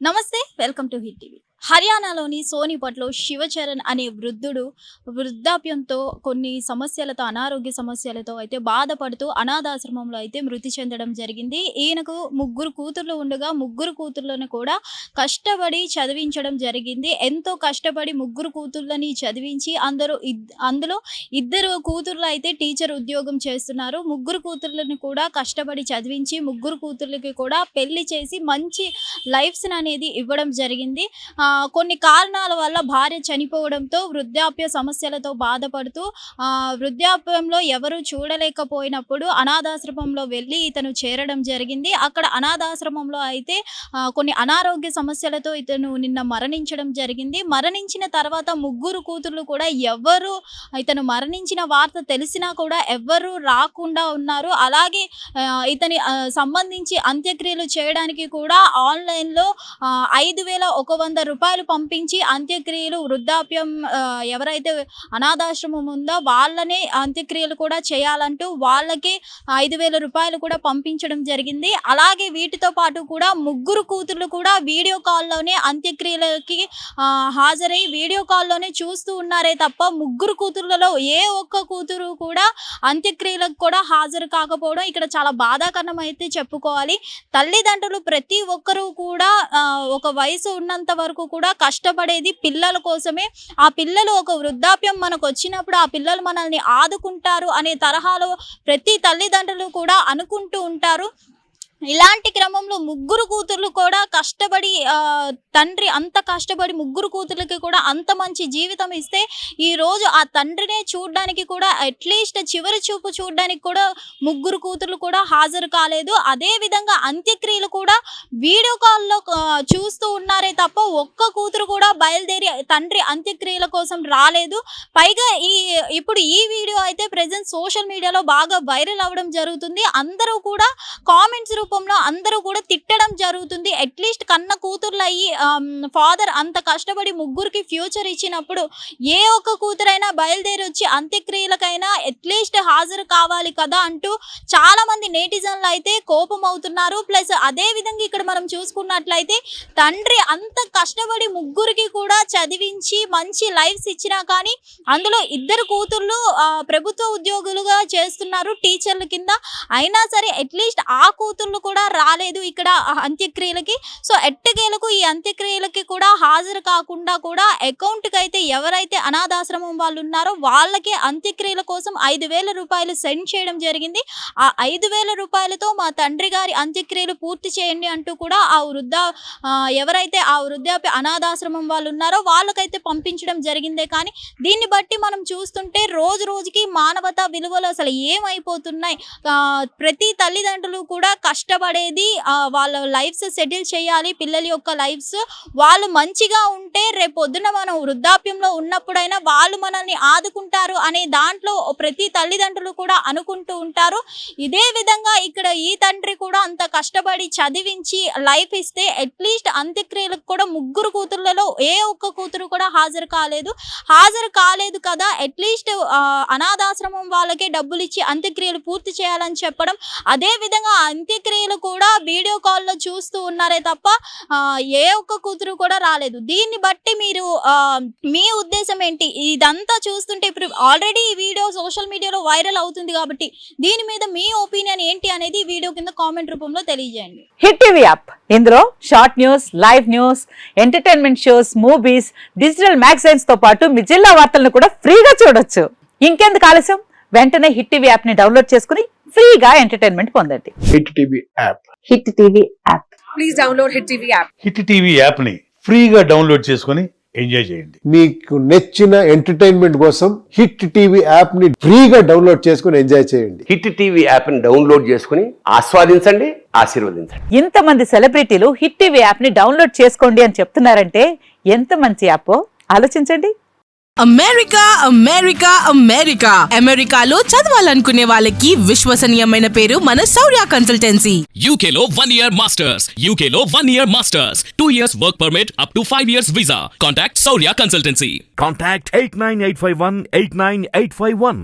నమస్తే, welcome to hit TV. హర్యానాలోని సోనిపట్లో శివచరణ్ అనే వృద్ధుడు వృద్ధాప్యంతో కొన్ని సమస్యలతో, అనారోగ్య సమస్యలతో అయితే బాధపడుతూ అనాథాశ్రమంలో అయితే మృతి చెందడం జరిగింది. ఈయనకు ముగ్గురు కూతుర్లు ఉండగా ముగ్గురు కూతుర్లను కూడా కష్టపడి చదివించడం జరిగింది. ఎంతో కష్టపడి ముగ్గురు కూతుర్లని చదివించి అందులో ఇద్దరు కూతుర్లు అయితే టీచర్ ఉద్యోగం చేస్తున్నారు. ముగ్గురు కూతుర్లను కూడా కష్టపడి చదివించి ముగ్గురు కూతుర్లకి కూడా పెళ్లి చేసి మంచి లైఫ్స్ అనేది ఇవ్వడం జరిగింది. కొన్ని కారణాల వల్ల భార్య చనిపోవడంతో వృద్ధాప్య సమస్యలతో బాధపడుతూ వృద్ధాప్యంలో ఎవరు చూడలేకపోయినప్పుడు అనాథాశ్రమంలో వెళ్ళి ఇతను చేరడం జరిగింది. అక్కడ అనాథాశ్రమంలో అయితే కొన్ని అనారోగ్య సమస్యలతో ఇతను నిన్న మరణించడం జరిగింది. మరణించిన తర్వాత ముగ్గురు కూతుర్లు కూడా ఇతను మరణించిన వార్త తెలిసినా కూడా ఎవ్వరు రాకుండా ఉన్నారు. అలాగే ఇతని సంబంధించి అంత్యక్రియలు చేయడానికి కూడా ఆన్లైన్లో 5,100 రూపాయలు పంపించి అంత్యక్రియలు వృద్ధాప్యం ఎవరైతే అనాథాశ్రమం ఉందో వాళ్ళనే అంత్యక్రియలు కూడా చేయాలంటూ వాళ్ళకి 5,000 రూపాయలు కూడా పంపించడం జరిగింది. అలాగే వీటితో పాటు కూడా ముగ్గురు కూతుర్లు కూడా వీడియో కాల్లోనే అంత్యక్రియలకి హాజరై వీడియో కాల్లోనే చూస్తూ ఉన్నారే తప్ప ముగ్గురు కూతుర్లలో ఏ ఒక్క కూతురు కూడా అంత్యక్రియలకు కూడా హాజరు కాకపోవడం ఇక్కడ చాలా బాధాకరం అయితే చెప్పుకోవాలి. తల్లిదండ్రులు ప్రతి ఒక్కరూ కూడా ఒక వయసు ఉన్నంత వరకు కూడా కష్టపడేది పిల్లల కోసమే. ఆ పిల్లలు ఒక వృద్ధాప్యం మనకు వచ్చినప్పుడు ఆ పిల్లలు మనల్ని ఆదుకుంటారు అనే తరహాలో ప్రతి తల్లిదండ్రులు కూడా అనుకుంటూ ఉంటారు. ఇలాంటి క్రమంలో ముగ్గురు కూతుర్లు కూడా కష్టపడి తండ్రి అంత కష్టపడి ముగ్గురు కూతుర్లకి కూడా అంత మంచి జీవితం ఇస్తే ఈరోజు ఆ తండ్రినే చూడడానికి కూడా అట్లీస్ట్ చివరి చూపు చూడడానికి కూడా ముగ్గురు కూతుర్లు కూడా హాజరు కాలేదు. అదేవిధంగా అంత్యక్రియలు కూడా వీడియో కాల్లో చూస్తూ ఉన్నారే తప్ప ఒక్క కూతురు కూడా బయలుదేరి తండ్రి అంత్యక్రియల కోసం రాలేదు. పైగా ఇప్పుడు ఈ వీడియో అయితే ప్రెజెంట్ సోషల్ మీడియాలో బాగా వైరల్ అవ్వడం జరుగుతుంది. అందరూ కూడా కామెంట్స్ రూపంలో అందరూ కూడా తిట్టడం జరుగుతుంది. అట్లీస్ట్ కన్న కూతుర్లు అయ్యి ఫాదర్ అంత కష్టపడి ముగ్గురికి ఫ్యూచర్ ఇచ్చినప్పుడు ఏ ఒక్క కూతురైనా బయలుదేరి వచ్చి అంత్యక్రియలకైనా అట్లీస్ట్ హాజరు కావాలి కదా అంటూ చాలా మంది నేటిజన్లు అయితే కోపం అవుతున్నారు. ప్లస్ అదే విధంగా ఇక్కడ మనం చూసుకున్నట్లయితే తండ్రి అంత కష్టపడి ముగ్గురికి కూడా చదివించి మంచి లైఫ్స్ ఇచ్చినా కానీ అందులో ఇద్దరు కూతుర్లు ప్రభుత్వ ఉద్యోగులుగా చేస్తున్నారు టీచర్ల కింద. అయినా సరే అట్లీస్ట్ ఆ కూతుర్లు కూడా రాలేదు ఇక్కడ అంత్యక్రియలకి. సో ఎట్టకేలకు ఈ అంత్యక్రియలకి కూడా హాజరు కాకుండా కూడా అకౌంట్కి అయితే ఎవరైతే అనాథాశ్రమం వాళ్ళు ఉన్నారో వాళ్ళకి అంత్యక్రియల కోసం 5,000 రూపాయలు సెండ్ చేయడం జరిగింది. ఆ 5,000 రూపాయలతో మా తండ్రి గారి అంత్యక్రియలు పూర్తి చేయండి అంటూ కూడా ఎవరైతే ఆ వృద్ధాప్య అనాథాశ్రమం వాళ్ళు ఉన్నారో వాళ్ళకైతే పంపించడం జరిగిందే. కానీ దీన్ని బట్టి మనం చూస్తుంటే రోజు రోజుకి మానవతా విలువలు అసలు ఏమైపోతున్నాయి. ప్రతి తల్లిదండ్రులు కూడా కష్టపడేది వాళ్ళ లైఫ్స్ సెటిల్ చేయాలి. పిల్లల యొక్క లైఫ్స్ వాళ్ళు మంచిగా ఉంటే రేపొద్దున మనం వృద్ధాప్యంలో ఉన్నప్పుడైనా వాళ్ళు మనల్ని ఆదుకుంటారు అనే దాంట్లో ప్రతి తల్లిదండ్రులు కూడా అనుకుంటూ ఉంటారు. ఇదే విధంగా ఇక్కడ ఈ తండ్రి కూడా అంత కష్టపడి చదివించి లైఫ్ ఇస్తే అట్లీస్ట్ అంత్యక్రియలకు కూడా ముగ్గురు కూతుర్లలో ఏ ఒక్క కూతురు కూడా హాజరు కాలేదు కదా. అట్లీస్ట్ అనాథాశ్రమం వాళ్ళకే డబ్బులు ఇచ్చి అంత్యక్రియలు పూర్తి చేయాలని చెప్పడం. అదే విధంగా అంత్యక్రియలు కూడా వీడియో కాల్లో చూస్తూ ఉన్నారే తప్ప ఏ ఒక్క కూతురు కూడా రాలేదు. దీన్ని బట్టి మీరు మీ ఉద్దేశం ఏంటి? ఇదంతా చూస్తుంటే ఇప్పుడు ఆల్రెడీ ఈ వీడియో సోషల్ మీడియాలో వైరల్ అవుతుంది కాబట్టి దీని మీద మీ ఒపీనియన్ ఏంటి అనేది వీడియో కింద కామెంట్ రూపంలో తెలియజేయండి. హిట్ టీవీ యాప్ ఇందులో short news, live news, entertainment shows, movies, digital magazines తో పాటు మీ జిల్లా వార్తలను కూడా ఫ్రీగా చూడొచ్చు. ఇంకెందుకు ఆలస్యం, వెంటనే హిట్ టీవీ యాప్ ని డౌన్లోడ్ చేసుకుని ఫ్రీగా ఎంటర్టైన్మెంట్ పొందండి. Hit TV app. Hit TV app. Please download hit TV app. Hit TV app ని ఫ్రీగా డౌన్లోడ్ చేసుకుని ఎంజాయ్ చేయండి. మీకు నచ్చిన ఎంటర్టైన్మెంట్ కోసం హిట్ టీవీ యాప్ ని ఫ్రీగా డౌన్లోడ్ చేసుకుని ఎంజాయ్ చేయండి. హిట్ టీవీ యాప్ ని డౌన్లోడ్ చేసుకుని ఆస్వాదించండి, ఆశీర్వదించండి. ఇంతమంది సెలబ్రిటీలు హిట్ టీవీ యాప్ ని డౌన్లోడ్ చేసుకోండి అని చెప్తున్నారంటే ఎంత మంచి యాప్ ఆలోచించండి. అమెరికాలో చదవాలనుకునే వాళ్ళకి విశ్వసనీయమైన పేరు మన శౌర్య కన్సల్టెన్సీ. UK లో 1 year masters. 2 years work permit up to 5 years visa. Contact Saurya Consultancy. Contact 89851 89851.